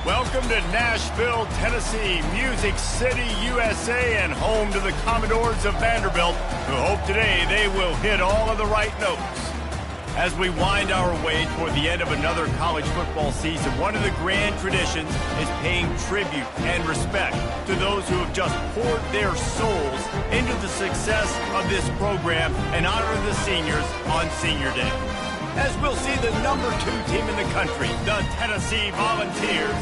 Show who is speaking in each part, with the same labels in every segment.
Speaker 1: Welcome to Nashville, Tennessee, Music City, USA, and home to the Commodores of Vanderbilt, who hope today they will hit all of the right notes. As we wind our way toward the end of another college football season, one of the grand traditions is paying tribute and respect to those who have just poured their souls into the success of this program and honor the seniors on Senior Day. As we'll see the number 2 team in the country, the Tennessee Volunteers,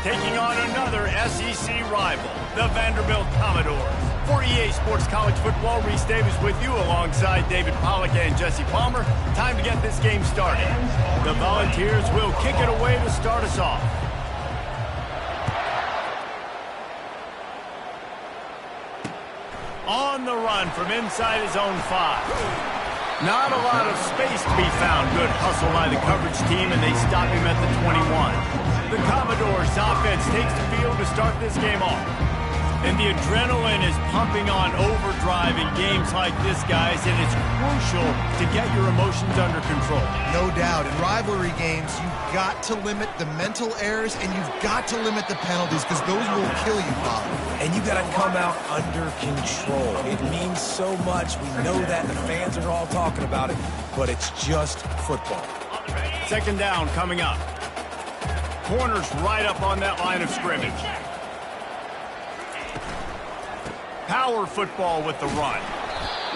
Speaker 1: taking on another SEC rival, the Vanderbilt Commodores. For EA Sports College Football, Reese Davis with you alongside David Pollack and Jesse Palmer. Time to get this game started. The Volunteers will kick it away to start us off. On the run from inside his own 5. Not a lot of space to be found. Good hustle by the coverage team, and they stop him at the 21. The Commodores offense takes the field to start this game off. And the adrenaline is pumping on overdrive in games like this, guys, and it's crucial to get your emotions under control.
Speaker 2: No doubt. In rivalry games, you've got to limit the mental errors, and you've got to limit the penalties, because those will kill you, Bob.
Speaker 3: And you got to come out under control. It means so much. We know that. The fans are all talking about it, but it's just football.
Speaker 1: Second down coming up. Corners right up on that line of scrimmage. Power football with the run.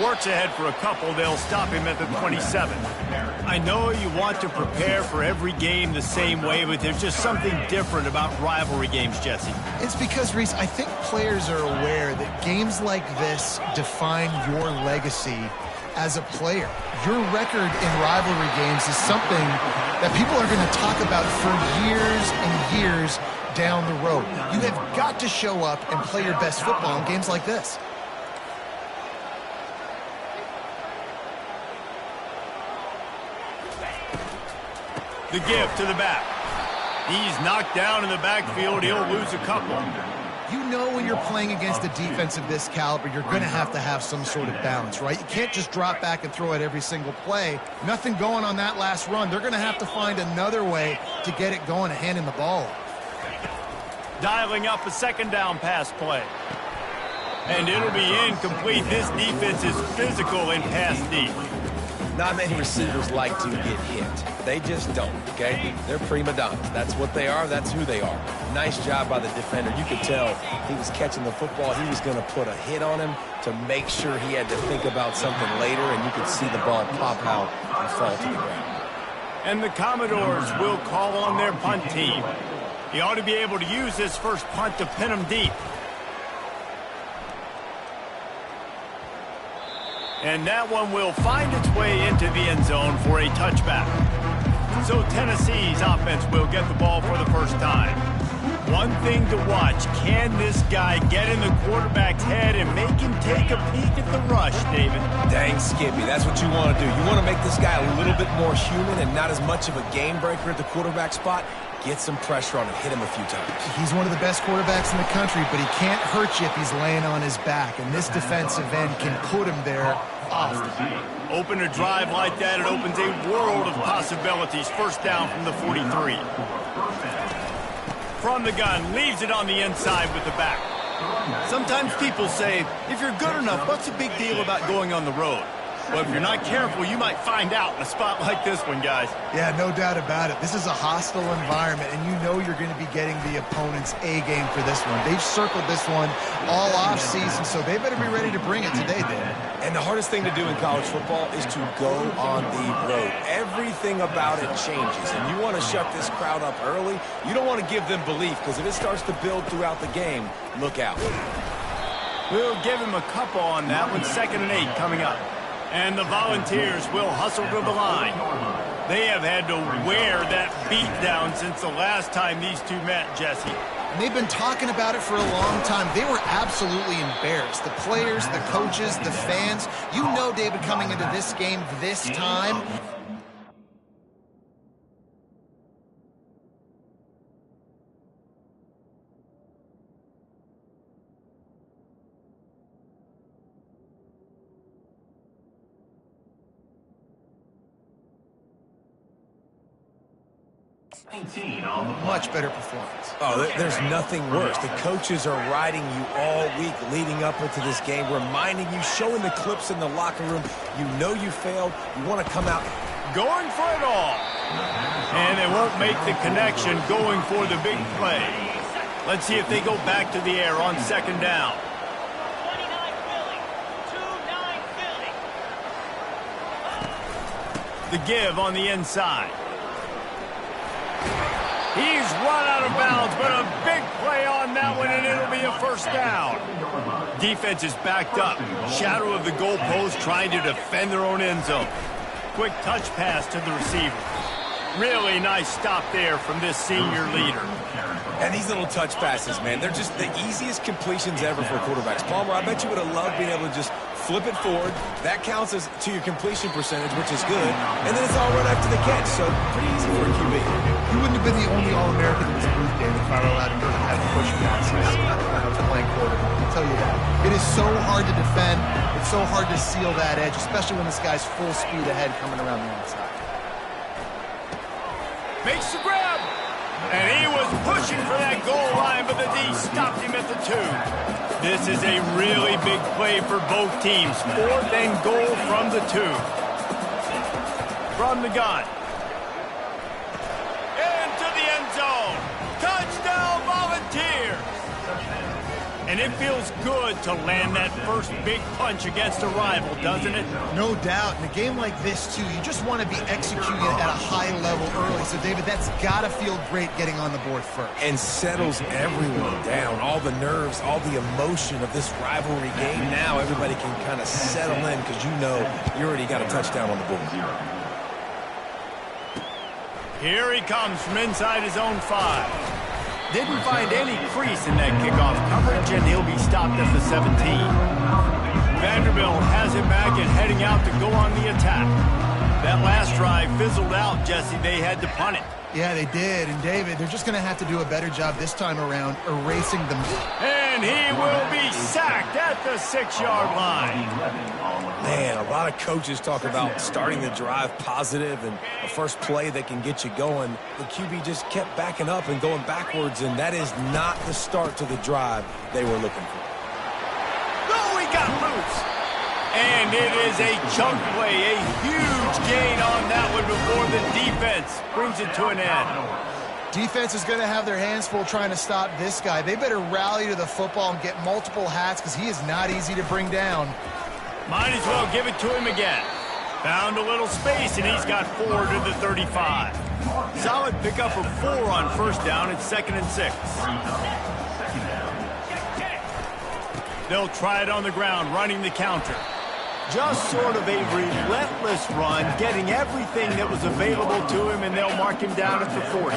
Speaker 1: Works ahead for a couple. They'll stop him at the 27. I know you want to prepare for every game the same way, but there's just something different about rivalry games, Jesse.
Speaker 2: It's because, Reese, I think players are aware that games like this define your legacy as a player. Your record in rivalry games is something that people are going to talk about for years and years down the road. You have got to show up and play your best football in games like this.
Speaker 1: The give to the back. He's knocked down in the backfield. He'll lose a couple.
Speaker 2: You know when you're playing against a defense of this caliber, you're going to have some sort of balance, right? You can't just drop back and throw it every single play. Nothing going on that last run. They're going to have to find another way to get it going and handing the ball off.
Speaker 1: Dialing up a second down pass play. And it'll be incomplete. This defense is physical in pass deep.
Speaker 3: Not many receivers like to get hit. They just don't, okay? They're prima donnas. That's what they are. That's who they are. Nice job by the defender. You could tell he was catching the football. He was going to put a hit on him to make sure he had to think about something later, and you could see the ball pop out and fall to the ground.
Speaker 1: And the Commodores will call on their punt team. He ought to be able to use this first punt to pin him deep. And that one will find its way into the end zone for a touchback. So Tennessee's offense will get the ball for the first time. One thing to watch, can this guy get in the quarterback's head and make him take a peek at the rush, David?
Speaker 3: Dang, Skippy, that's what you want to do. You want to make this guy a little bit more human and not as much of a game breaker at the quarterback spot. Get some pressure on him, hit him a few times.
Speaker 2: He's one of the best quarterbacks in the country, but he can't hurt you if he's laying on his back, and this defensive end can put him there often.
Speaker 1: Open a drive like that, it opens a world of possibilities. First down from the 43. From the gun, leaves it on the inside with the back. Sometimes people say, if you're good enough, what's the big deal about going on the road? Well, if you're not careful, you might find out in a spot like this one, guys.
Speaker 2: Yeah, no doubt about it. This is a hostile environment, and you know you're going to be getting the opponent's A-game for this one. They've circled this one all off-season, so they better be ready to bring it today, Dave.
Speaker 3: And the hardest thing to do in college football is to go on the road. Everything about it changes, and you want to shut this crowd up early. You don't want to give them belief, because if it starts to build throughout the game, look out.
Speaker 1: We'll give him a couple on that one. 2nd and 8 coming up. And the Volunteers will hustle to the line. They have had to wear that beat down since the last time these two met, Jesse.
Speaker 2: And they've been talking about it for a long time. They were absolutely embarrassed. The players, the coaches, the fans. You know, David, coming into this game this time, Much better performance.
Speaker 3: Oh, there's nothing worse. The coaches are riding you all week leading up into this game, reminding you, showing the clips in the locker room. You know you failed. You want to come out
Speaker 1: going for it all. And they won't make the connection going for the big play. Let's see if they go back to the air on second down. The give on the inside. He's run out of bounds, but a big play on that one, and it'll be a first down. Defense is backed up. Shadow of the goalpost trying to defend their own end zone. Quick touch pass to the receiver. Really nice stop there from this senior leader.
Speaker 3: And these little touch passes, man, they're just the easiest completions ever for quarterbacks. Palmer, I bet you would have loved being able to just flip it forward. That counts as to your completion percentage, which is good. And then it's all run after the catch, so pretty easy for a QB.
Speaker 2: He wouldn't have been the only All-American in this booth, David, if I were allowed him to have push passes when I was playing quarterback. I'll tell you that. It is so hard to defend. It's so hard to seal that edge, especially when this guy's full speed ahead coming around the outside.
Speaker 1: Makes the grab. And he was pushing for that goal line, but the D stopped him at the 2. This is a really big play for both teams. 4th and goal from the 2. From the gun. Into the end zone. Touchdown Volunteers. And it feels good to land that first big punch against a rival, doesn't it?
Speaker 2: No doubt. In a game like this, too, you just want to be executing at a high level early. So, David, that's got to feel great getting on the board first.
Speaker 3: And settles everyone down. All the nerves, all the emotion of this rivalry game. Now everybody can kind of settle in because you know you already got a touchdown on the board.
Speaker 1: Here he comes from inside his own 5. Didn't find any crease in that kickoff coverage, and he'll be stopped at the 17. Vanderbilt has it back and heading out to go on the attack. That last drive fizzled out, Jesse. They had to punt it.
Speaker 2: Yeah, they did. And, David, they're just going to have to do a better job this time around erasing them.
Speaker 1: And he will be sacked at the 6-yard line.
Speaker 3: Man, a lot of coaches talk about starting the drive positive and a first play that can get you going. The QB just kept backing up and going backwards, and that is not the start to the drive they were looking for.
Speaker 1: Oh, he got loose. And it is a chunk play, a huge gain on that one before the defense brings it to an end.
Speaker 2: Defense is going to have their hands full trying to stop this guy. They better rally to the football and get multiple hats because he is not easy to bring down.
Speaker 1: Might as well give it to him again. Found a little space, and he's got 4 to the 35. Solid pickup of 4 on first down. It's 2nd and 6. They'll try it on the ground, running the counter. Just sort of a relentless run, getting everything that was available to him, and they'll mark him down at the 40.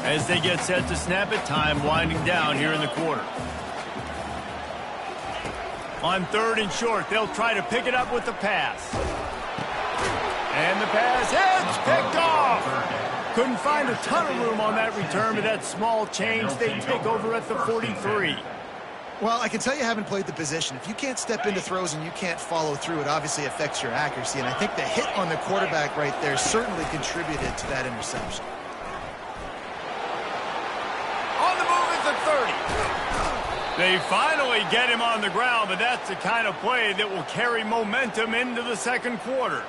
Speaker 1: As they get set to snap it, time winding down here in the quarter. On 3rd and short, they'll try to pick it up with the pass. And the pass is picked off. Couldn't find a ton of room on that return, but that small change, they take over at the 43.
Speaker 2: Well, I can tell you haven't played the position. If you can't step into throws and you can't follow through, it obviously affects your accuracy. And I think the hit on the quarterback right there certainly contributed to that interception.
Speaker 1: On the move is the 30. They finally get him on the ground, but that's the kind of play that will carry momentum into the second quarter.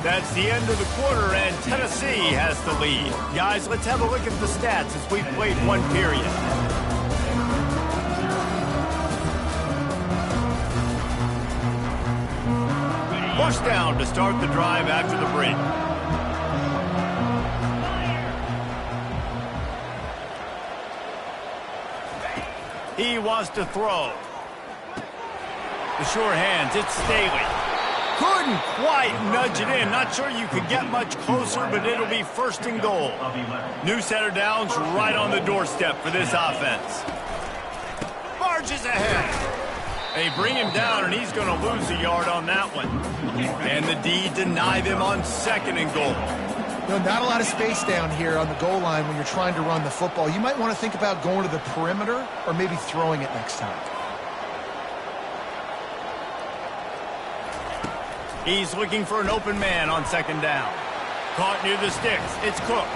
Speaker 1: That's the end of the quarter, and Tennessee has the lead. Guys, let's have a look at the stats as we've played one period. Push down to start the drive after the break. He wants to throw. The sure hands, it's Staley. Couldn't quite nudge it in. Not sure you could get much closer, but it'll be 1st and goal. New center downs right on the doorstep for this offense. Barges ahead. They bring him down, and he's going to lose a yard on that one. And the D deny them on 2nd and goal.
Speaker 2: You know, not a lot of space down here on the goal line when you're trying to run the football. You might want to think about going to the perimeter or maybe throwing it next time.
Speaker 1: He's looking for an open man on second down. Caught near the sticks. It's Cook.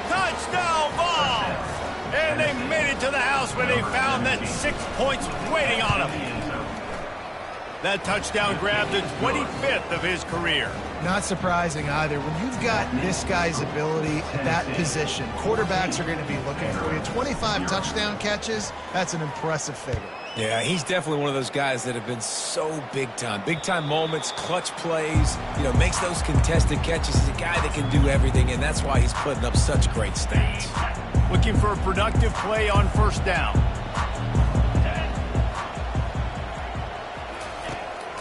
Speaker 1: Touchdown Vols! And they made it to the house when they found that 6 points waiting on him. That touchdown grabbed the 25th of his career.
Speaker 2: Not surprising either. When you've got this guy's ability at that position, quarterbacks are going to be looking for you. 25 touchdown catches, that's an impressive figure.
Speaker 3: Yeah, he's definitely one of those guys that have been so big time. Big time moments, clutch plays, makes those contested catches. He's a guy that can do everything, and that's why he's putting up such great stats.
Speaker 1: Looking for a productive play on first down.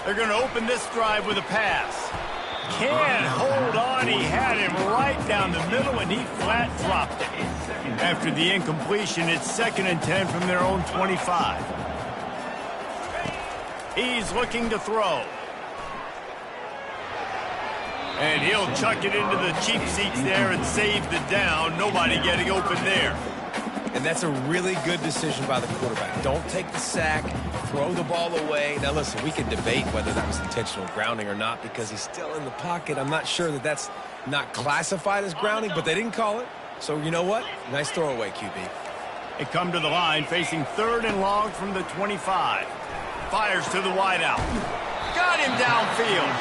Speaker 1: They're going to open this drive with a pass. Can't hold on. He had him right down the middle, and he flat dropped it. After the incompletion, it's 2nd and 10 from their own 25. He's looking to throw. And he'll chuck it into the cheap seats there and save the down. Nobody getting open there.
Speaker 3: And that's a really good decision by the quarterback. Don't take the sack, throw the ball away. Now, listen, we can debate whether that was intentional grounding or not because he's still in the pocket. I'm not sure that that's not classified as grounding, but they didn't call it. So, you know what? Nice throwaway, QB.
Speaker 1: They come to the line facing 3rd and long from the 25. Fires to the wideout. Got him downfield.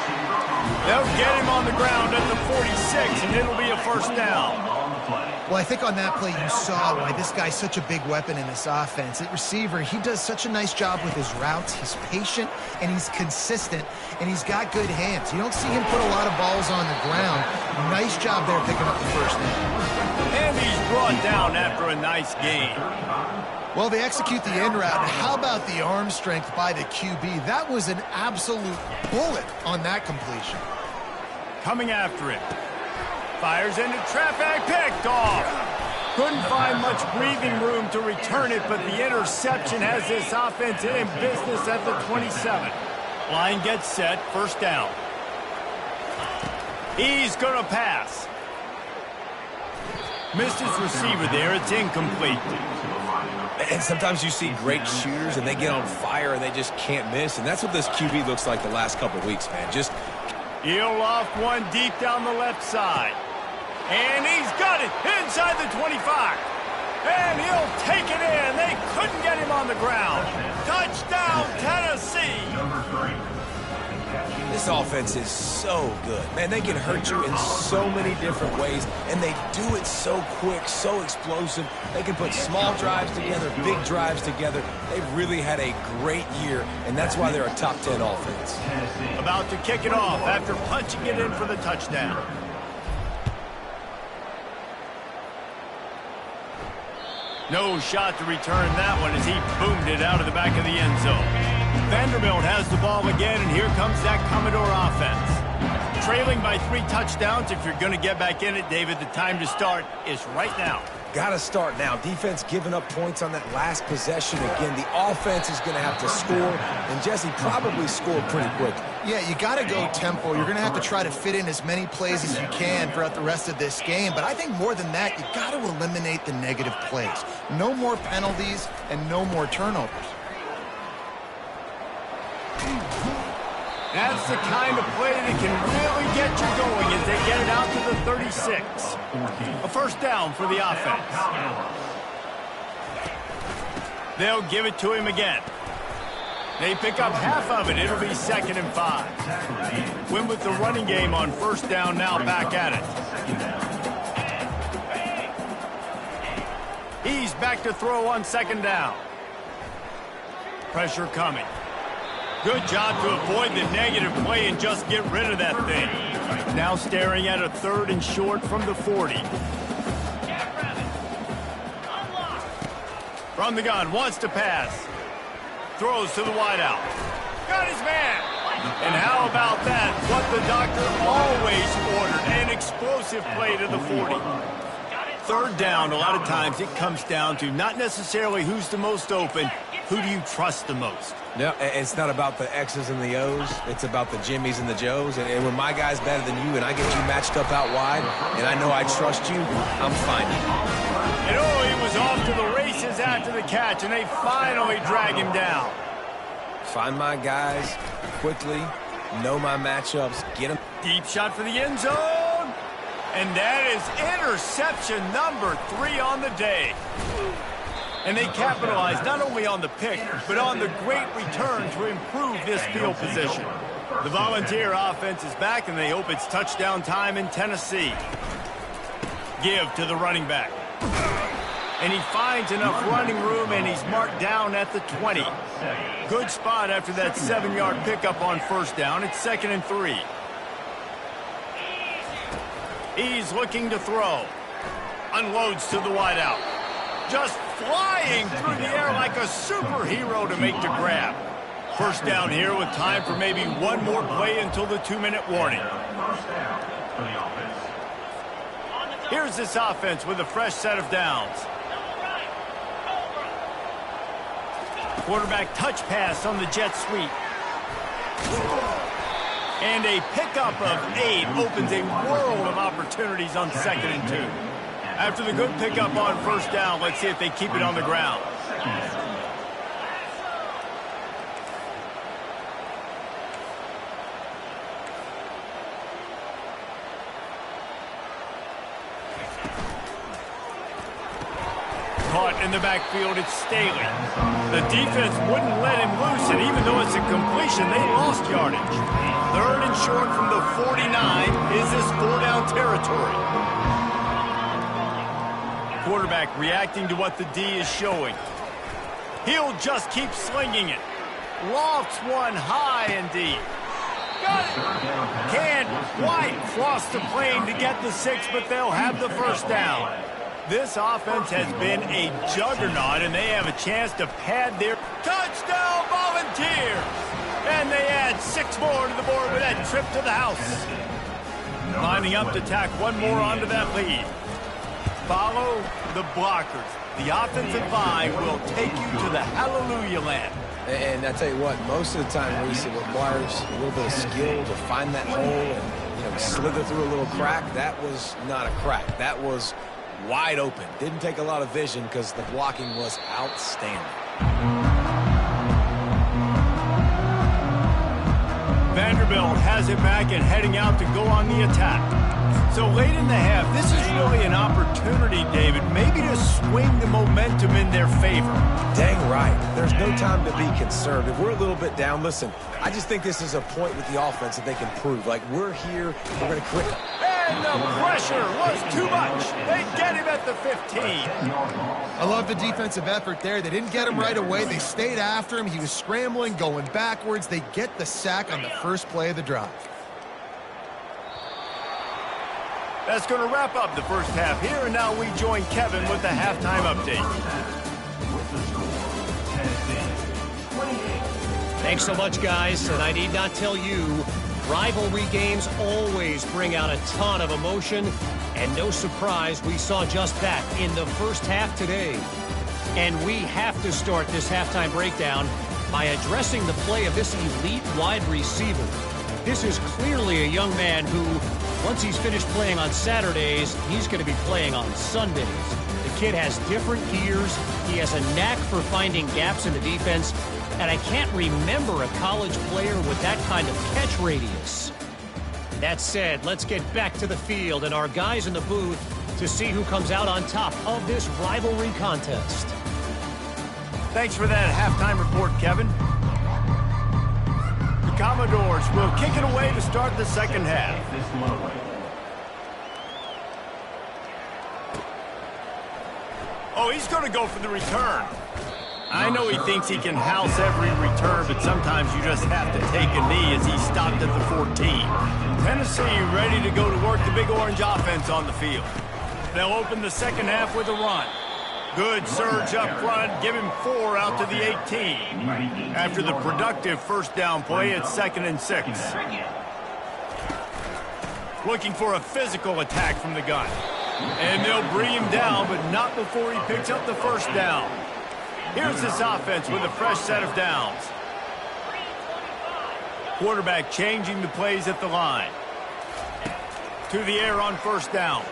Speaker 1: They'll get him on the ground at the 46, and it'll be a first down.
Speaker 2: Well, I think on that play you saw why this guy's such a big weapon in this offense. At receiver, he does such a nice job with his routes. He's patient, and he's consistent, and he's got good hands. You don't see him put a lot of balls on the ground. Nice job there picking up the first down.
Speaker 1: And he's brought down after a nice gain.
Speaker 2: Well, they execute the end route. How about the arm strength by the QB? That was an absolute bullet on that completion.
Speaker 1: Coming after it. Fires into traffic, picked off. Couldn't find much breathing room to return it, but the interception has this offense in business at the 27. Line gets set, first down. He's going to pass. Missed his receiver there, it's incomplete.
Speaker 3: And sometimes you see great shooters, and they get on fire, and they just can't miss. And that's what this QB looks like the last couple of weeks, man.
Speaker 1: He'll loft one deep down the left side. And he's got it inside the 25. And he'll take it in. They couldn't get him on the ground. Touchdown, Tennessee.
Speaker 3: This offense is so good. Man, they can hurt you in so many different ways, and they do it so quick, so explosive. They can put small drives together, big drives together. They've really had a great year, and that's why they're a top 10 offense.
Speaker 1: About to kick it off after punching it in for the touchdown. No shot to return that one as he boomed it out of the back of the end zone. Vanderbilt has the ball again, and here comes that Commodore offense. Trailing by 3 touchdowns. If you're going to get back in it, David, the time to start is right now.
Speaker 3: Got to start now. Defense giving up points on that last possession. Again, the offense is going to have to score, and Jesse probably scored pretty quickly.
Speaker 2: Yeah, you got to go tempo. You're going to have to try to fit in as many plays as you can throughout the rest of this game. But I think more than that, you got to eliminate the negative plays. No more penalties and no more turnovers.
Speaker 1: That's the kind of play that can really get you going as they get it out to the 36. A first down for the offense. They'll give it to him again. They pick up half of it. It'll be 2nd and 5. Win with the running game on first down, now back at it. He's back to throw on 2nd down. Pressure coming. Good job to avoid the negative play and just get rid of that thing. Now staring at a 3rd and short from the 40. From the gun, wants to pass. Throws to the wideout. Got his man. And how about that? What the doctor always ordered, an explosive play to the 40. 3rd down, a lot of times it comes down to not necessarily who's the most open, who do you trust the most?
Speaker 3: No, it's not about the X's and the O's. It's about the Jimmys and the Joes. And when my guy's better than you and I get you matched up out wide and I know I trust you, I'm finding you.
Speaker 1: And oh, he was off to the races after the catch, and they finally drag him down.
Speaker 3: Find my guys quickly, know my matchups, get them.
Speaker 1: Deep shot for the end zone. And that is interception number 3 on the day. And they capitalized not only on the pick, but on the great return to improve this field position. The Volunteer offense is back, and they hope it's touchdown time in Tennessee. Give to the running back. And he finds enough running room, and he's marked down at the 20. Good spot after that 7-yard pickup on first down. It's 2nd and 3. He's looking to throw. Unloads to the wideout. Just flying through the air like a superhero to make the grab. First down here with time for maybe one more play until the 2-minute warning. Here's this offense with a fresh set of downs. Quarterback touch pass on the jet sweep. And a pickup of 8 opens a world of opportunities on 2nd and 2. After the good pickup on first down, let's see if they keep it on the ground. Caught in the backfield, it's Staley. The defense wouldn't let him loose, and even though it's a completion, they lost yardage. 3rd and short from the 49. Is this 4-down territory? Quarterback reacting to what the D is showing. He'll just keep slinging it. Lofts one high and deep. Got it. Can't quite cross the plane to get the 6, but they'll have the first down. This offense has been a juggernaut, and they have a chance to pad their touchdown Volunteers. And they add 6 more to the board with that trip to the house. Lining up to tack one more onto that lead. Follow the blockers. The offensive line will take you to the hallelujah land.
Speaker 3: And I tell you what, most of the time, Reese, it requires a little bit of skill to find that hole and slither through a little crack. That was not a crack. That was wide open. Didn't take a lot of vision because the blocking was outstanding.
Speaker 1: Vanderbilt has it back and heading out to go on the attack. So late in the half, this is really an opportunity, David, maybe to swing the momentum in their favor.
Speaker 3: Dang right. There's no time to be concerned. If we're a little bit down, listen, I just think this is a point with the offense that they can prove. Like, we're here, we're going to quit.
Speaker 1: And the pressure was too much. They get him at the 15.
Speaker 2: I love the defensive effort there. They didn't get him right away. They stayed after him. He was scrambling, going backwards. They get the sack on the first play of the drive.
Speaker 1: That's going to wrap up the first half here, and now we join Kevin with the halftime update.
Speaker 4: Thanks so much, guys, and I need not tell you, rivalry games always bring out a ton of emotion, and no surprise, we saw just that in the first half today. And we have to start this halftime breakdown by addressing the play of this elite wide receiver. This is clearly a young man who, once he's finished playing on Saturdays, he's going to be playing on Sundays. The kid has different gears. He has a knack for finding gaps in the defense, and I can't remember a college player with that kind of catch radius. That said, let's get back to the field and our guys in the booth to see who comes out on top of this rivalry contest.
Speaker 1: Thanks for that halftime report, Kevin. The Commodores will kick it away to start the second half. Oh, he's going to go for the return. I know he thinks he can house every return, but sometimes you just have to take a knee as he stopped at the 14. Tennessee ready to go to work the Big Orange offense on the field. They'll open the second half with a run. Good surge up front, give him 4 out to the 18. After the productive first down play, it's 2nd and 6. Looking for a physical attack from the gun. And they'll bring him down, but not before he picks up the first down. Here's this offense with a fresh set of downs. Quarterback changing the plays at the line. To the air on first down.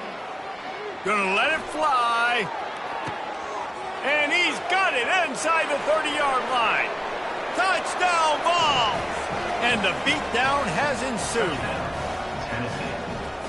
Speaker 1: Gonna let it fly. And he's got it inside the 30-yard line. Touchdown Vols! And And the beatdown has ensued.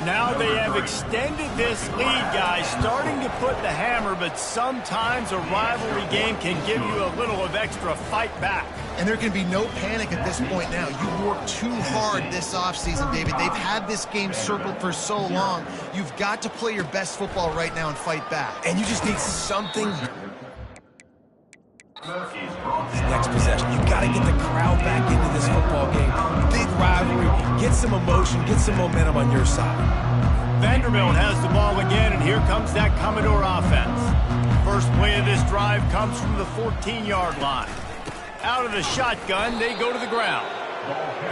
Speaker 1: Now they have extended this lead, guys, starting to put the hammer, but sometimes a rivalry game can give you a little of extra fight back.
Speaker 2: And there can be no panic at this point now. You worked too hard this offseason, David. They've had this game circled for so long. You've got to play your best football right now and fight back.
Speaker 3: And you just need something. Next possession, you got to get the crowd back into this football game. Big rivalry, get some emotion, get some momentum on your side.
Speaker 1: Vanderbilt has the ball again, and here comes that Commodore offense. First play of this drive comes from the 14-yard line. Out of the shotgun, they go to the ground.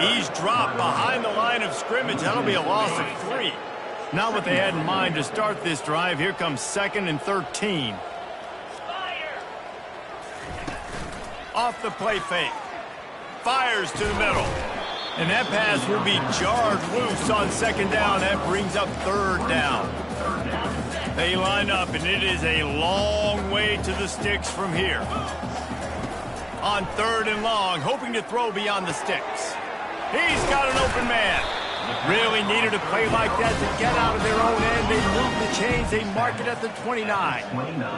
Speaker 1: He's dropped behind the line of scrimmage. That'll be a loss of 3. Not what they had in mind to start this drive. Here comes 2nd and 13. Off the play fake. Fires to the middle. And that pass will be jarred loose on 2nd down. That brings up 3rd down. They line up, and it is a long way to the sticks from here. On 3rd and long, hoping to throw beyond the sticks. He's got an open man. Really needed a play like that to get out of their own end. They move the chains. They mark it at the 29.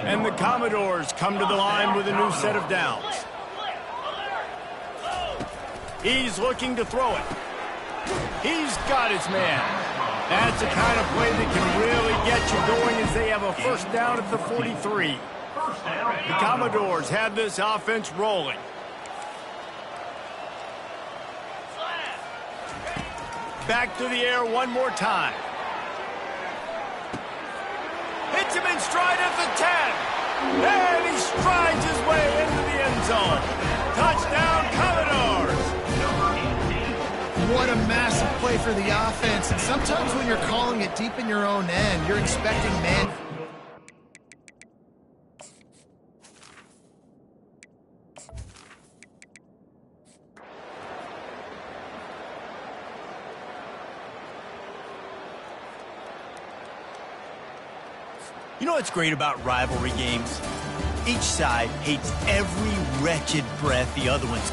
Speaker 1: And the Commodores come to the line with a new set of downs. He's looking to throw it. He's got his man. That's the kind of play that can really get you going as they have a 1st down at the 43. The Commodores have this offense rolling. Back to the air one more time. Hits him in stride at the 10. And he strides his way into the end zone. Touchdown, Commodores.
Speaker 2: What a massive play for the offense. And sometimes when you're calling it deep in your own end, you're expecting man.
Speaker 1: You know what's great about rivalry games? Each side hates every wretched breath the other one's